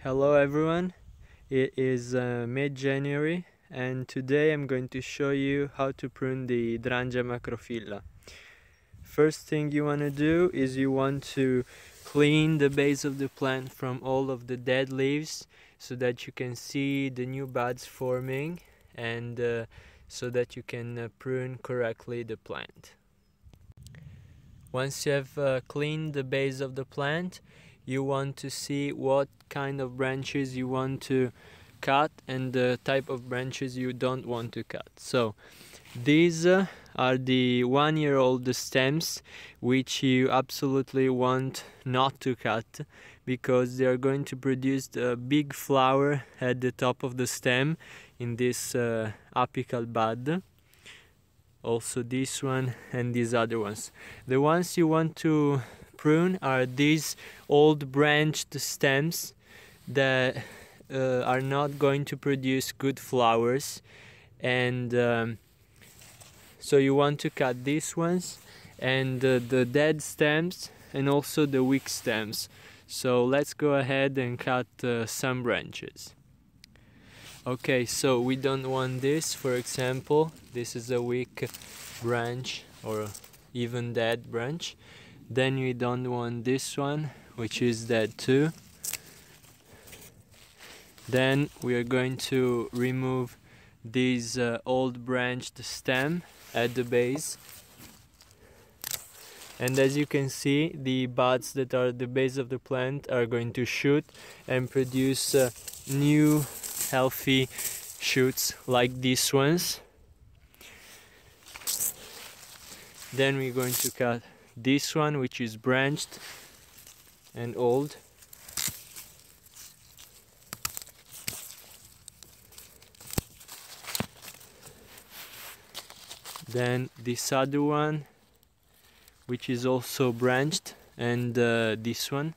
Hello everyone, it is mid-January and today I'm going to show you how to prune the Hydrangeas macrophylla. First thing you want to do is you want to clean the base of the plant from all of the dead leaves so that you can see the new buds forming and so that you can prune correctly the plant. Once you have cleaned the base of the plant, you want to see what kind of branches you want to cut and the type of branches you don't want to cut. So these are the 1-year-old stems which you absolutely want not to cut because they are going to produce a big flower at the top of the stem in this apical bud. Also this one and these other ones. The ones you want to prune are these old branched stems that are not going to produce good flowers, and so you want to cut these ones and the dead stems and also the weak stems. So let's go ahead and cut some branches. Okay, so we don't want this. For example, this is a weak branch or even dead branch. Then we don't want this one, which is dead too. Then we are going to remove this old branched stem at the base. And as you can see, the buds that are at the base of the plant are going to shoot and produce new healthy shoots like these ones. Then we're going to cut this one, which is branched and old. Then this other one, which is also branched, and this one.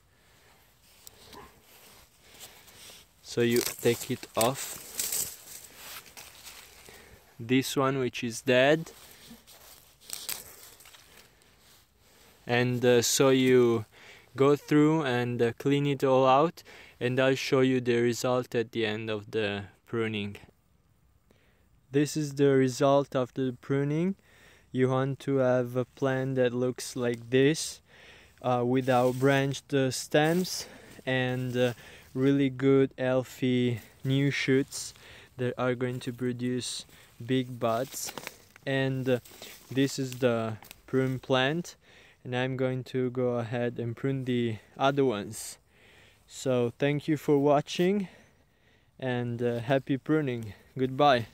So you take it off. This one, which is dead, and so you go through and clean it all out, and I'll show you the result at the end of the pruning. This is the result after the pruning. You want to have a plant that looks like this, without branched stems and really good healthy new shoots that are going to produce big buds. And this is the prune plant, and I'm going to go ahead and prune the other ones. So thank you for watching and happy pruning. Goodbye.